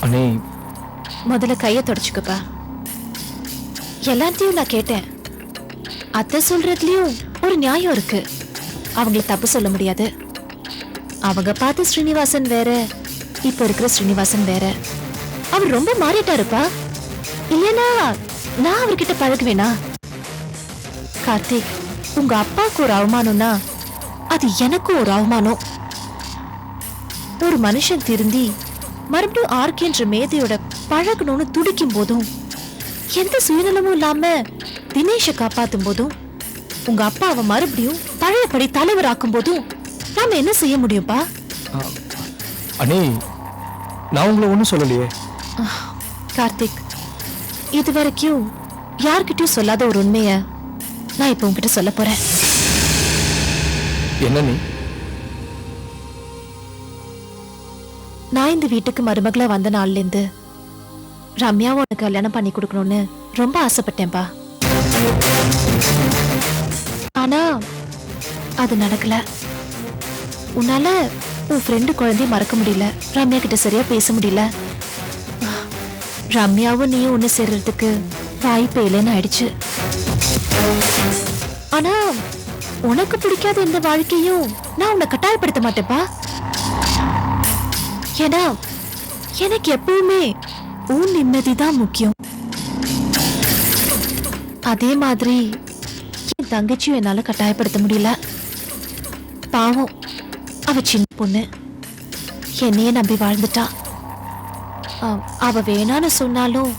அண்ணே முதல்ல கையை தொடச்சுக்கப்பா. எல்லாத்தையும் நான் கேட்டேன். அத்தை சொல்றதுலயும் ஒரு நியாயம் இருக்கு. அவங்களை தப்பு சொல்ல முடியாது. அவங்க பார்த்து ஸ்ரீனிவாசன் வேற, இப்ப இருக்கிற ஸ்ரீனிவாசன் வேற. அவர் ரொம்ப மாறிட்டாருப்பா. இல்லைன்னா நான் அவர்கிட்ட பழகுவேனா? கார்த்திக், உங்க அப்பாவுக்கு ஒரு அவமானம்னா அது எனக்கும் ஒரு அவமானம். ஒரு மனுஷன் திருந்தி மறுபடியும் ஆர்கின்ற மேதையோட பழகணும்னு துடிக்கும் போதும், எந்த சுயநலமும் இல்லாம தினேஷை காப்பாத்தும் போதும், உங்க அப்பா அவன் மறுபடியும் பழையபடி தலைவர் ஆக்கும் போதும் நாம என்ன செய்ய முடியும்பா? அண்ணே நான் உங்களை ஒன்றும் சொல்லலையே. கார்த்திக், இது வரைக்கும் யார்கிட்டயும் சொல்லாத ஒரு உண்மைய நான் இப்ப உங்ககிட்ட சொல்ல போறேன். என்ன நீ? நான் இந்த வீட்டுக்கு மருமகளா வந்த நாள்ல இருந்து ரம்யாவை உனக்கு கல்யாணம் பண்ணி கொடுக்கணும்னு ரொம்ப ஆசைப்பட்டேன்பா. ஆனா அது நடக்கல. உன்னால உன் ஃப்ரெண்டு குழந்தைய மறக்க முடியல, ரம்யா கிட்ட சரியா பேச முடியல. ரம்யாவும் நீயும் ஒண்ணு சேர்றதுக்கு வாய்ப்பே இல்லைன்னு ஆயிடுச்சு. ஆனா உனக்கு பிடிக்காத எந்த வாழ்க்கையும் நான் உன்னை கட்டாயப்படுத்த மாட்டேப்பா. ஏன்னா எனக்கு எப்பவுமே உன் நிம்மதிதான் முக்கியம். அதே மாதிரி என் தங்கச்சியும் என்னால கட்டாயப்படுத்த முடியல. பாவம், அவ சின்ன பொண்ணு, என்னையே நம்பி வாழ்ந்துட்டா. அவ வேணான்னு சொன்னாலும்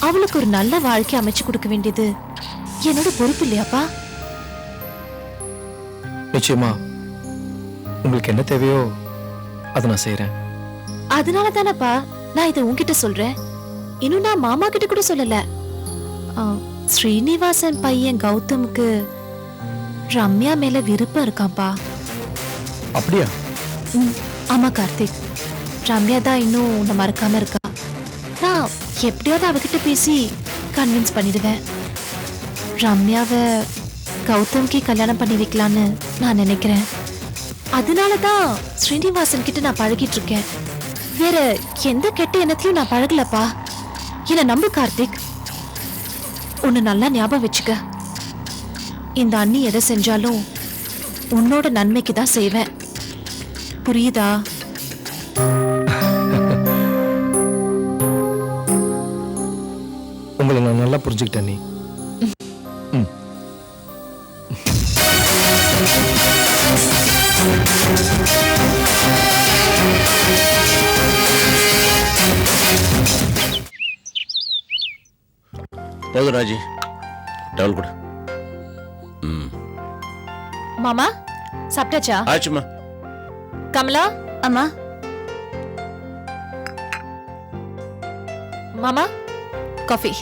அவளுக்கு ஒரு நல்ல வாழ்க்கை அமைச்சு கொடுக்க வேண்டியது என்னோட பொறுப்பு இல்லையாப்பா? நிச்சயமா உங்களுக்கு என்ன தேவையோ அதை நான் செய்யறேன். அதனால தானப்பா நான் இதை உன்கிட்ட சொல்றேன். இன்னும் நான் மாமா கிட்ட கூட சொல்லல. ஸ்ரீனிவாசன் பையன் கௌதமுக்கு ரம்யா மேல விருப்பம் இருக்காப்பா. அப்படியா? ஆமா கார்த்திக், ரம்யா தான் இன்னும் உன்னை மறக்காம இருக்கா. நான் எப்படியாவது அவகிட்ட பேசி கன்வின்ஸ் பண்ணிடுவேன். ரம்யாவை கௌதம்கே கல்யாணம் பண்ணி வைக்கலான்னு நான் நினைக்கிறேன். அதனாலதான் ஸ்ரீனிவாசன் கிட்ட நான் பழகிட்டு இருக்கேன். வேற எந்த கெட்ட எண்ணத்தையும் நான் பழகலப்பா. என்ன நம்பு கார்த்திக். ஒன்னு நல்லா ஞாபகம் வச்சுக்க, இந்த அண்ணி எதை செஞ்சாலும் உன்னோட நன்மைக்கு தான் செய்வேன். புரியுதா? உங்களை நான் நல்லா புரிஞ்சுக்கிட்டேன். நீ போதும் ராஜி, டவல் கொடு. மாமா சாப்பிட்டாச்சா? ஆச்சுமா. கமலா அம்மா. மாமா காஃபி.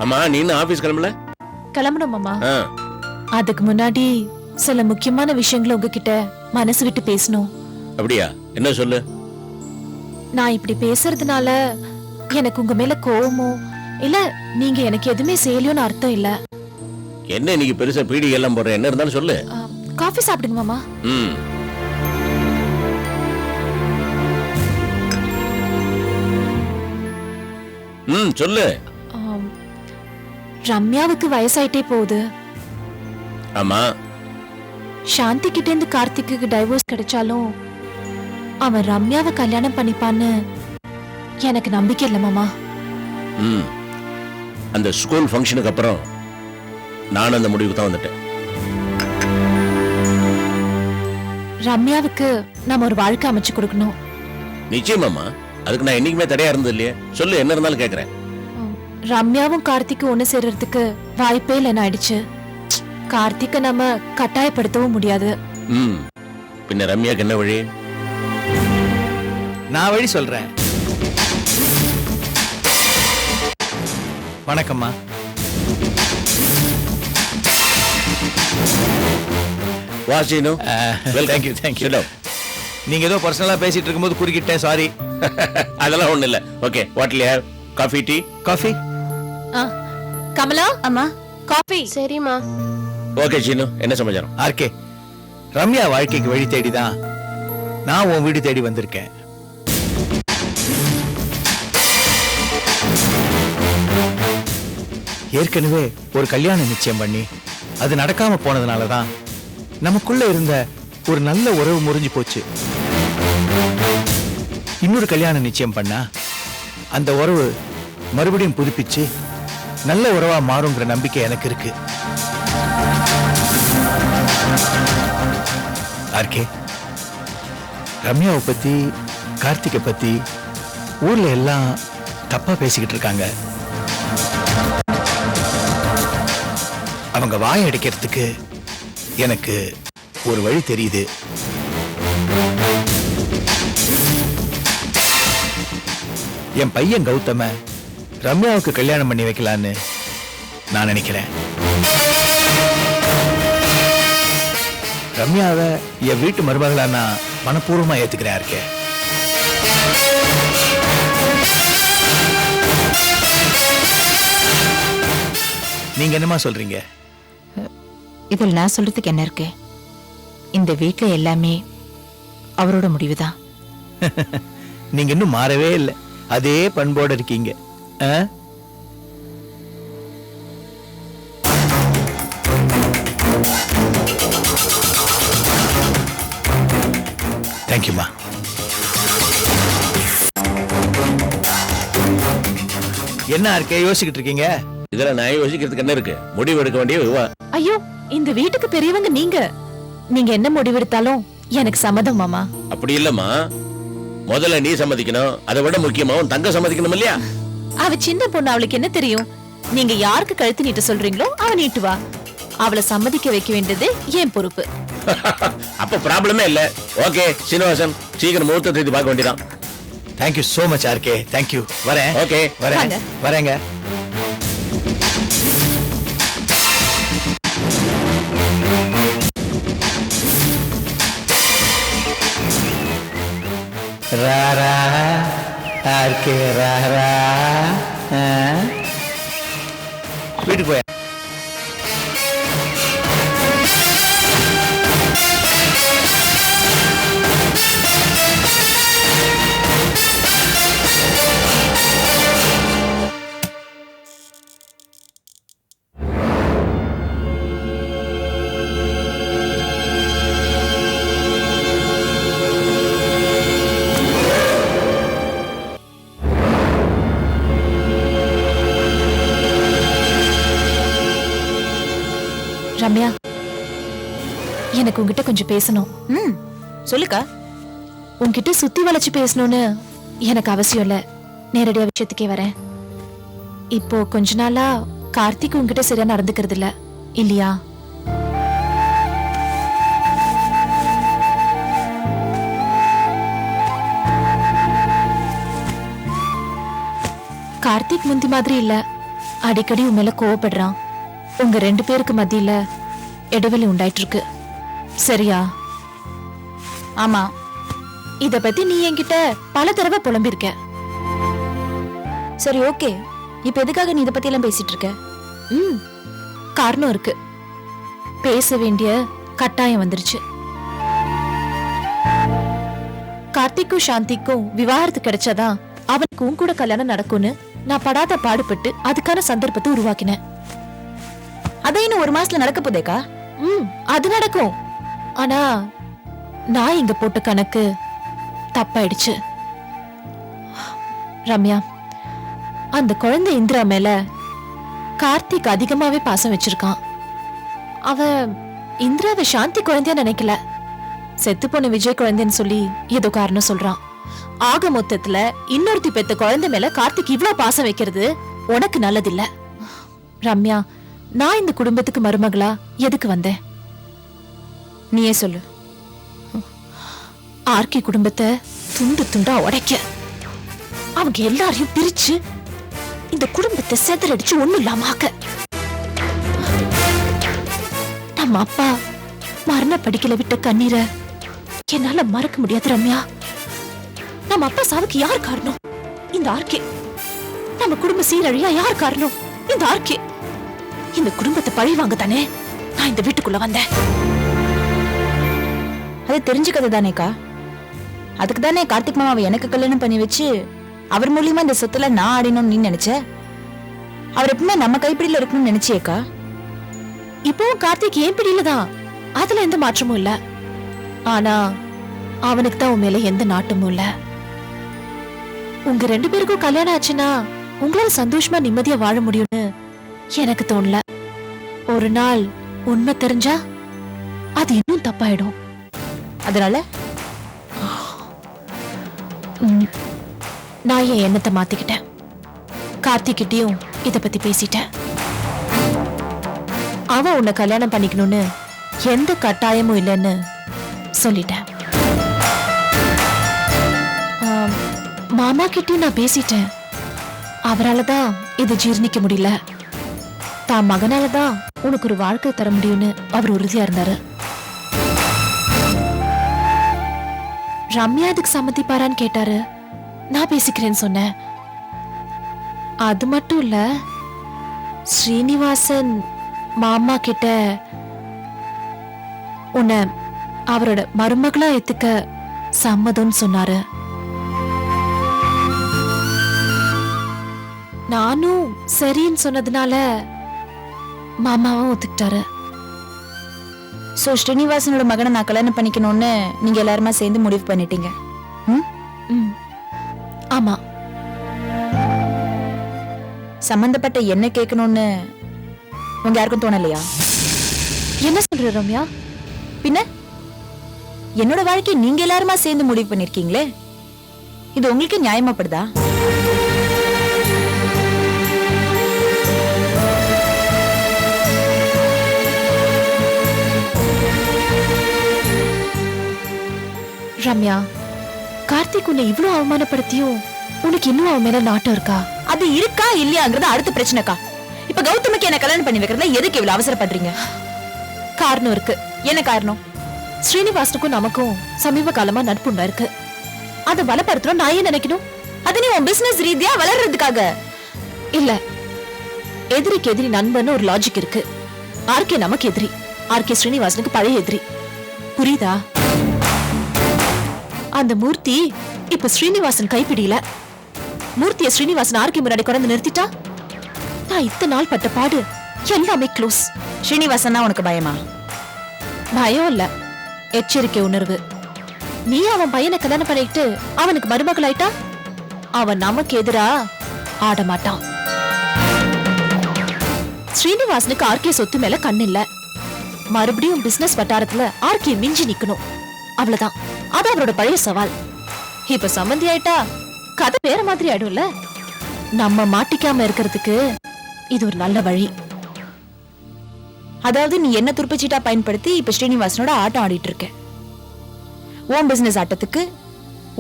அம்மா நீ இன்னும் ஆபீஸ் கிளம்பல? கிளம்பணும் மாமா. அதுக்கு முன்னாடி சில முக்கியமான விஷயங்களை உங்ககிட்ட மனசு விட்டு பேசணும். அப்படியா? என்ன சொல்லு. நான் இப்படி பேசுறதுனால எனக்கு உங்க மேல கோவமோ இல்ல நீங்க எனக்கு எதுவுமே செய்யலையோன்னு அர்த்தம் இல்ல. என்ன இன்னைக்கு பெருசா பீடி எல்லாம் போடுற? என்ன இருந்தாலும் சொல்லு. காஃபி சாப்பிடுங்க மாமா. சொல்லு. ரம்யாவுக்கு வயசாயிட்டே போகுது. ஆமா. சாந்தி கிட்ட இருந்து கார்த்திக்கு டைவோர்ஸ் கிடைச்சாலும் அவன் ரம்யாவை கல்யாணம் பண்ணிப்பான்னு எனக்கு நம்பிக்கை இல்ல மாமா. அந்த ஸ்கூல் ஃபங்க்ஷனுக்கு அப்புறம் நான் அந்த முடிவுக்கு தான் வந்துட்டேன். ரம்யாவுக்கு நாம ஒரு வாழ்க்கை அமைச்சு கொடுக்கணும். நிச்சயமாமா, அதுக்கு நான் என்னைக்குமே தடையா இருந்தது இல்லையே. சொல்லு, என்ன இருந்தாலும் கேக்குறேன். ரம்யாவும் கார்த்திக்கும் ஒண்ணு சேர்றதுக்கு வாய்ப்பே இல்லைன்னு ஆயிடுச்சு. கார்த்திக்க நம்ம கட்டாயப்படுத்தவும் முடியாது. பின்ன ரம்யாக்கு என்ன வழி? நான் வழி சொல்றேன். வணக்கம்மா. வாசினு, தேங்க் யூ தேங்க் யூ. நீங்க ஏதோ பர்சனலா பேசிட்டு இருக்கும்போது குறுக்கிட்டேன், சாரி. அதெல்லாம் ஒண்ணு இல்ல. Okay, what will you have? Coffee, tea? Coffee. Kamala அம்மா காஃபி. சரிம்மா. ஓகே சீனு, என்ன சமாச்சாரம்? ஆர்கே, ரம்யா வாழ்க்கைக்கு வழி தேடிதான் நான் உன் வீடு தேடி வந்திருக்கேன். ஏற்கனவே ஒரு கல்யாணம் நிச்சயம் பண்ணி அது நடக்காம போனதுனால தான் நமக்குள்ள இருந்த ஒரு நல்ல உறவு முறிஞ்சு போச்சு. இன்னொரு கல்யாணம் நிச்சயம் பண்ணா அந்த உறவு மறுபடியும் புதுப்பிச்சு நல்ல உறவா மாறுங்கிற நம்பிக்கை எனக்கு இருக்கு. ஆர்கே, ரம்யாவை பத்தி கார்த்திகை பத்தி ஊர்ல எல்லாம் தப்பா பேசிக்கிட்டு இருக்காங்க. அவங்க வாயை அடைக்கிறதுக்கு எனக்கு ஒரு வழி தெரியுது. என் பையன் கௌதம ரம்யாவுக்கு கல்யாணம் பண்ணி வைக்கலான்னு நான் நினைக்கிறேன். ரம்யாவை என் வீட்டு மருமகளா நான் மனப்பூர்வமா ஏத்துக்கிறேன். இருக்கேன் நீங்க என்னமா சொல்றீங்க? இதில் நான் சொல்றதுக்கு என்ன இருக்கு? இந்த வீட்ல எல்லாமே அவரோட முடிவுதான். நீங்க இன்னும் மாறவே இல்லை, அதே பண்போட இருக்கீங்க. தேங்க்யூமா. என்ன இருக்கே யோசிக்கிட்டு இருக்கீங்க? இதுல நான் யோசிக்கிறதுக்கு என்ன இருக்கு? முடிவு எடுக்க வேண்டிய இவ. ஐயோ, இந்த வீட்டுக்கு பெரியவங்க நீங்க என்ன முடிவெடுத்தாலும் எனக்கு சம்மதம் மாமா. அப்படி இல்லம்மா, முதல்ல நீ சம்மதிக்கணும். அதை விட முக்கியமா உன் தங்க சம்மதிக்கணும் இல்லையா? அவ சின்ன பொண்ணு, அவளுக்கு என்ன தெரியும்? நீங்க யாருக்கு கழுத்து நீட்ட சொல்றீங்களோ அவ நீட்டுவா. அவளை சம்மதிக்க வைக்க வேண்டியது என் பொறுப்பு. அப்ப ப்ராப்ளமே இல்ல. ஓகே சீனிவாசன், சீக்கிரம் முகூர்த்த தேதி பார்க்க வேண்டியதான். Thank you so much RK. Thank you. வரேன். ஓகே வரேன். வரேங்க. ராரா ஆர்கே ராரா. வீட்டுக்கு போய் ரம்யா, எனக்கு உங்ககிட்ட கொஞ்சம் பேசணும். சொல்லுக்கா. உன்கிட்ட சுத்தி வளைச்சு பேசணும்னு எனக்கு அவசியம் இல்ல. நேரடியா விஷயத்துக்கே வரேன். இப்போ கொஞ்ச நாளா கார்த்திக் உன்கிட்ட சரியா நடந்துக்கிறது இல்ல இல்லையா? கார்த்திக் முந்தி மாதிரி இல்ல. அடிக்கடி உன் மேல கோவப்படுறான். உங்க 2 பேருக்கு மத்தியில இடைவெளி உண்டாயிட்டு இருக்கு. சரியா? ஆமா. இத பத்தி நீ என்கிட்ட பல தடவை புலம்பிருக்க. சரி, ஓகே. இப்ப எதுக்காக நீ இத பத்தி எல்லாம் பேசிட்டு இருக்க? காரணம் இருக்கு. பேச வேண்டிய கட்டாயம் வந்துருச்சு. கார்த்திக்கும் சாந்திக்கும் விவாகரத்து கிடைச்சாதான் அவனுக்கு உன் கூட கல்யாணம் நடக்கும்னு நான் படாத பாடுபட்டு அதுக்கான சந்தர்ப்பத்தை உருவாக்கினேன். அதான் இன்னும் 1 மாசத்துல நடக்க போதேக்கா? அது நடக்கும். ஆனா நான் இங்க போட்ட கணக்கு தப்பாயிடுச்சு. ரம்யா, அந்த குழந்தை இந்திரா மேல கார்த்திக் அதிகமாவே பாசம் வச்சிருக்கான். அவ இந்திராவை சாந்தி குழந்தையா நினைக்கல, செத்து போன விஜய் குழந்தைன்னு சொல்லி ஏதோ காரணம் சொல்றான். ஆக மொத்தத்துல இன்னொருத்தி பெத்த குழந்தை மேல கார்த்திக் இவ்ளோ பாசம் வைக்கிறது உனக்கு நல்லதில்ல. ரம்யா, நான் இந்த குடும்பத்துக்கு மருமகளா எதுக்கு வந்தேன்? நீயே சொல்லு. ஆர்கே குடும்பத்தை துண்டு துண்டா உடைக்க, அவங்க எல்லாரையும் பிரிச்சு இந்த குடும்பத்தை செதறடிச்சு ஒண்ணும் இல்லாம ஆக்க. நம்ம அப்பா மரண படிக்கல விட்ட கண்ணீரை என்னால மறக்க முடியாது ரம்யா. நம்ம அப்பா சாவுக்கு யார் காரணம்? இந்த ஆர்கே. நம்ம குடும்ப சீரழியா யார் காரணம்? இந்த ஆர்கே. இந்த குடும்பத்தை பழி வாங்க தானே நான் இந்த வீட்டுக்குள்ள வந்தேன். அது தெரிஞ்சுக்கிறது தானேக்கா. அதுக்கு தானே கார்த்திக் மாமாவை எனக்கு கல்யாணம் பண்ணி வச்சு அவர் மூலியமா இந்த சொத்துல நான் ஆடினோம்னு நீ நினைச்ச? அவர் எப்பவுமே நம்ம கைப்பிடியில இருக்கணும்னு நினைச்சியேக்கா? இப்பவும் கார்த்திக் ஏன் பிடியில தான், அதுல எந்த மாற்றமும் இல்ல. ஆனா அவனுக்கு தான் உன் மேல எந்த நாட்டமும் இல்ல. உங்க 2 பேருக்கும் கல்யாணம் ஆச்சுன்னா உங்களால சந்தோஷமா நிம்மதியா வாழ முடியும்னு எனக்கு தோணல. ஒரு நாள் உண்மை தெரிஞ்சா அது இன்னும் தப்பாயிடும். அதனால நான் என் எண்ணத்தை மாத்திக்கிட்டேன். கார்த்திக்கிட்டயும் இத பத்தி பேசிட்டேன். அவன் உன்னை கல்யாணம் பண்ணிக்கணும்னு எந்த கட்டாயமும் இல்லைன்னு சொல்லிட்டேன். மாமா கிட்டயும் நான் பேசிட்டேன். அவராலதான் இது ஜீர்ணிக்க முடியல. தான் மகனாலதான் உனக்கு ஒரு வாழ்க்கை தர முடியும்னு அவர் உறுதியா இருந்தாரு. ரம்யா அதுக்கு சம்மதிப்பாரான்னு கேட்டாரு. நான் பேசிக்கிறேன்னு சொன்னேன். அது மட்டும் இல்ல, ஸ்ரீனிவாசன் மாமா கிட்ட உன்னை அவரோட மருமகளா ஏத்துக்க சம்மதம்னு சொன்னாரு. நானும் சரின்னு சொன்னதுனால மாமாவும் ஒத்துக்கிட்டாரு. சோ ஸ்ரீனிவாசனோட மகனை நான் கல்யாணம் பண்ணிக்கணும்னு நீங்க எல்லாருமா சேர்ந்து முடிவு பண்ணிட்டீங்க. ஆமா. சம்பந்தப்பட்ட என்ன கேட்கணும்னு உங்க யாருக்கும் தோணலையா? என்ன சொல்ற ரம்யா? பின்ன என்னோட வாழ்க்கை நீங்க எல்லாருமா சேர்ந்து முடிவு பண்ணிருக்கீங்களே, இது உங்களுக்கு நியாயமாப்படுதா? ரம்யா, கார்த்திக் உன்னை இவ்வளவு அவமானப்படுத்தியும் உனக்கு இன்னும் அவன் மேல நாட்டம் இருக்கா? அது இருக்கா இல்லையாங்கிறது அடுத்த பிரச்சனைக்கா. இப்ப கௌதமுக்கு என்ன கல்யாணம் பண்ணி வைக்கிறதுல எதுக்கு இவ்வளவு அவசரப்படுறீங்க? காரணம் இருக்கு. என்ன காரணம்? ஸ்ரீனிவாசனுக்கும் நமக்கும் சமீப காலமா நட்புண்டா இருக்கு. அதை பலப்படுத்தணும் நான் ஏன் நினைக்கணும்? அது நீ உன் பிசினஸ் ரீதியா வளர்றதுக்காக இல்ல. எதிரிக்கு எதிரி நண்பன்னு ஒரு லாஜிக் இருக்கு. ஆர்கே நமக்கு எதிரி, ஆர்கே ஸ்ரீனிவாசனுக்கு பழைய எதிரி. புரியுதா? அந்த மூர்த்தி இப்ப ஸ்ரீனிவாசன் கைப்பிடியில. மூர்த்திய ஸ்ரீனிவாசன் ஆர்கே முன்னாடி கொண்டு நிறுத்திட்டா நான் இத்தனை நாள் பட்ட பாடு எல்லாமே க்ளோஸ். ஸ்ரீனிவாசன் உனக்கு பயமா? பயம் இல்ல, எச்சரிக்கை உணர்வு. நீ அவன் பையனை கல்யாணம் பண்ணிட்டு அவனுக்கு மருமகள் ஆயிட்டா அவன் நமக்கு எதிரா ஆட மாட்டான். ஸ்ரீனிவாசனுக்கு ஆர்கே சொத்து மேல கண்ணு இல்ல. மறுபடியும் பிசினஸ் வட்டாரத்துல ஆர்கே மிஞ்சி நிக்கணும், அவ்வளவுதான். அது அவரோட பழைய சவால். இப்ப சம்மந்தி ஆயிட்டா கதை வேற மாதிரி ஆயிடும்ல. நம்ம மாட்டிக்காம இருக்கிறதுக்கு இது ஒரு நல்ல வழி. அதாவது நீ என்ன துருப்பிச்சீட்டா பயன்படுத்தி இப்ப ஸ்ரீனிவாசனோட ஆட்டம் ஆடிட்டு இருக்க. ஓன் பிசினஸ் ஆட்டத்துக்கு,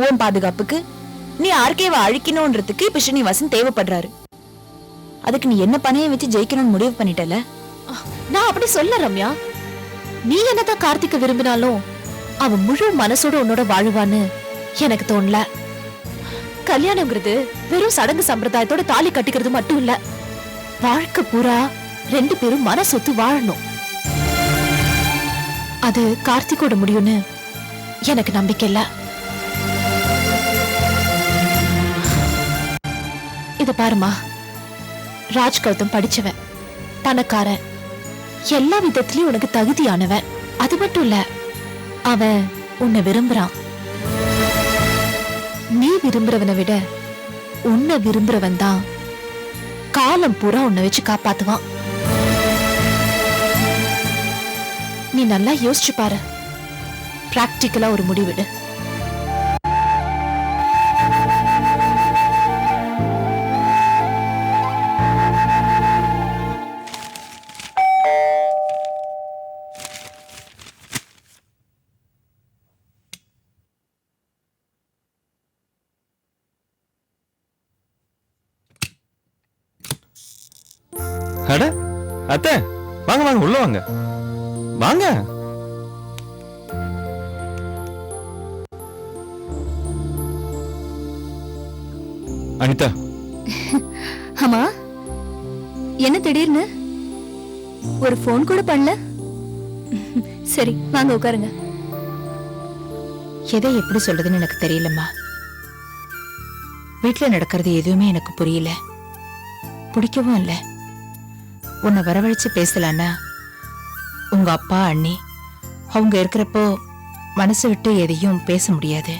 ஓன் பாதுகாப்புக்கு, நீ ஆர்கேவை அழிக்கணும்ன்றதுக்கு இப்ப ஸ்ரீனிவாசன் தேவைப்படுறாரு. அதுக்கு நீ என்ன பணைய வச்சு ஜெயிக்கணும்னு முடிவு பண்ணிட்டல. நான் அப்படி சொல்ல ரம்யா. நீ என்னதான் கார்த்திக்க விரும்பினாலும் அவன் முழு மனசோட உன்னோட வாழுவான்னு எனக்கு தோணல. கல்யாணம்ங்கிறது வெறும் சடங்கு சம்பிரதாயத்தோட தாலி கட்டிக்கிறது மட்டும் இல்ல. வாழ்க்கை பூரா 2 பேரும் மனசொத்து வாழணும். அது கார்த்திகோட முடியும்னு எனக்கு நம்பிக்கை இல்ல. இத பாருமா, ராஜ் கௌதம் படிச்சவன், பணக்காரன், எல்லா விதத்திலயும் உனக்கு தகுதியானவன். அது மட்டும் இல்ல, அவன் உன்னை விரும்புறான். நீ விரும்புறவனை விட உன்னை விரும்புறவன் தான் காலம் பூரா உன்னை வச்சு காப்பாத்துவான். நீ நல்லா யோசிச்சு பாரு, பிராக்டிக்கலா ஒரு முடிவெடு. அட அத்தை, வாங்க வாங்க, உள்ள வாங்க வாங்க. அனிதா. ஆமா, என்ன திடீர்னு ஒரு போன் கூட பண்ணல? சரி வாங்க உட்காருங்க. எதை எப்படி சொல்றதுன்னு எனக்கு தெரியலம்மா. வீட்டுல நடக்கிறது எதுவுமே எனக்கு புரியல. பிடிக்கவும் இல்லை. உன்னை வரவழைச்சு பேசலான்னா உங்க அப்பா அண்ணி அவங்க இருக்கிறப்போ மனசு விட்டு எதையும் பேச முடியாது.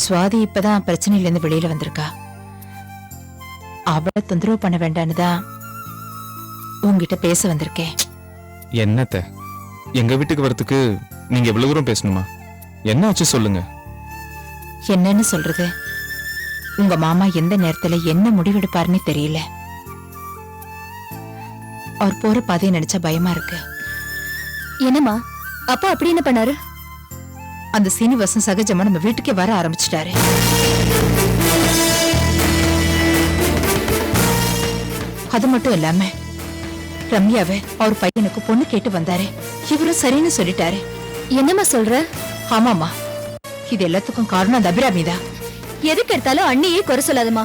சுவாதி இப்பதான் பிரச்சனையிலேருந்து வெளியில வந்திருக்கா. அவளை தொந்தரவு பண்ண வேண்டான்னு தான் உங்ககிட்ட பேச வந்திருக்கேன். என்னத்த எங்க வீட்டுக்கு வரத்துக்கு நீங்க எவ்வளவு தூரம் பேசணுமா? என்ன ஆச்சு சொல்லுங்க. என்னன்னு சொல்றது, உங்க மாமா எந்த நேரத்துல என்ன முடிவெடுப்பாருன்னு தெரியல. அவர் போற பாதையை நினைச்சா பயமா இருக்கு. என்னம்மா அப்பா அப்படி என்ன பண்ணாரு? அந்த சீனிவாசன் சகஜமா நம்ம வீட்டுக்கே வர ஆரம்பிச்சிட்டாரு. அது மட்டும் இல்லாம ரம்யாவை அவர் பையனுக்கு பொண்ணு கேட்டு வந்தாரு. இவரும் சரின்னு சொல்லிட்டாரு. என்னம்மா சொல்ற? ஆமாமா, இது எல்லாத்துக்கும் காரணம் அந்த அபிராமிதான். எதுக்கு எடுத்தாலும் அண்ணியே குறை சொல்லாதம்மா.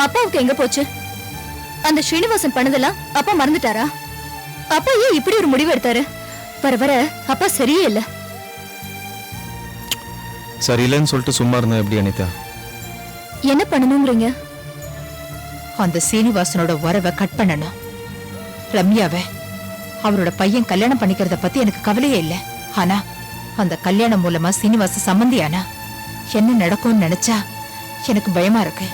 அப்பாவுக்கு எங்க போச்சு? அந்த ஸ்ரீனிவாசன் பண்ணதெல்லாம் அப்பா மறந்துட்டாரா? அப்பா ஏன் இப்படி ஒரு முடிவு எடுத்தாரு? வர வர அப்பா சரியே இல்ல. சரியில்லைன்னு சொல்லிட்டு சும்மா இருந்தேன் எப்படி அனிதா? என்ன பண்ணணும்ங்கறீங்க? அந்த சீனிவாசனோட உறவை கட் பண்ணணும். ரம்யாவை அவரோட பையன் கல்யாணம் பண்ணிக்கிறத பத்தி எனக்கு கவலையே இல்லை. ஆனா அந்த கல்யாணம் மூலமா சீனிவாச சம்மந்தியானா என்ன நடக்கும்னு நினைச்சா எனக்கு பயமா இருக்கு.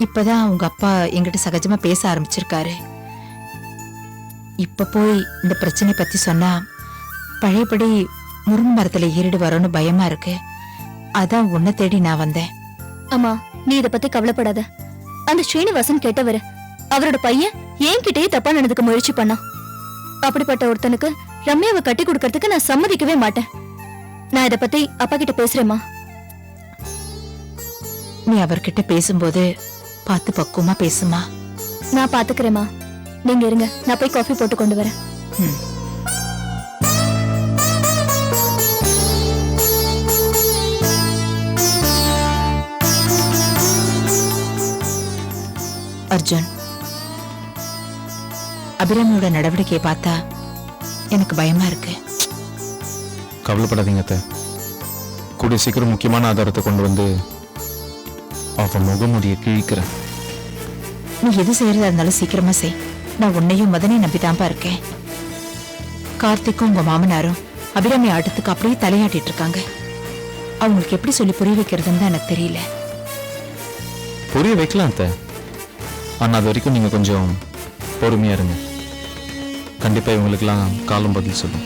இப்பதான் உங்க அப்பா என்கிட்ட சகஜமா பேச ஆரம்பிச்சிருக்காரு. இப்ப போய் இந்த பிரச்சனை பத்தி சொன்னா பழையபடி முருங்கை மரத்துல ஏறிடு வரோன்னு பயமா இருக்கு. அதான் உன்னை தேடி நான் வந்தேன். அம்மா நீ இத பத்தி கவலைப்படாத. அந்த ஸ்ரீனிவாசன் கெட்டவரு. அவரோட பையன் என்கிட்டயே தப்பா நடந்துக்க முயற்சி பண்ணான். அப்படிப்பட்ட ஒருத்தனுக்கு ரம்யாவை கட்டி கொடுக்கறதுக்கு நான் சம்மதிக்கவே மாட்டேன். நான் இத பத்தி அப்பா கிட்ட பேசுறேம்மா. நீ அவர்கிட்ட பேசும்போது பார்த்து பக்குவமா பேசுமா. நான் பாத்துக்கிறேம்மா. நீங்க இருங்க, நான் போய் காஃபி போட்டு கொண்டு வரேன். ம். அர்ஜுன், அபிராமியோட நடவடிக்கையை பார்த்தா எனக்கு பயமா இருக்கு. கவலைப்படாதீங்க அத்தை. கூடிய சீக்கிரம் முக்கியமான ஆதாரத்தை கொண்டு வந்து அவ முகமுடிய கிழிக்கிறேன். நீ எது செய்யறதா இருந்தாலும் சீக்கிரமா செய். நான் உன்னையும் மதனையும் நம்பிதான்பா இருக்கேன். கார்த்திக்கும் உங்க மாமனாரும் அபிராமி ஆட்டத்துக்கு அப்படியே தலையாட்டிட்டு இருக்காங்க. அவங்களுக்கு எப்படி சொல்லி புரிய வைக்கிறதுன்னு தான் எனக்கு தெரியல. புரிய வைக்கலாம் அத்தை. ஆனா அது வரைக்கும் நீங்க கொஞ்சம் பொறுமையா இருங்க. கண்டிப்பா இவங்களுக்கெல்லாம் காலம் பதில் சொல்லும்.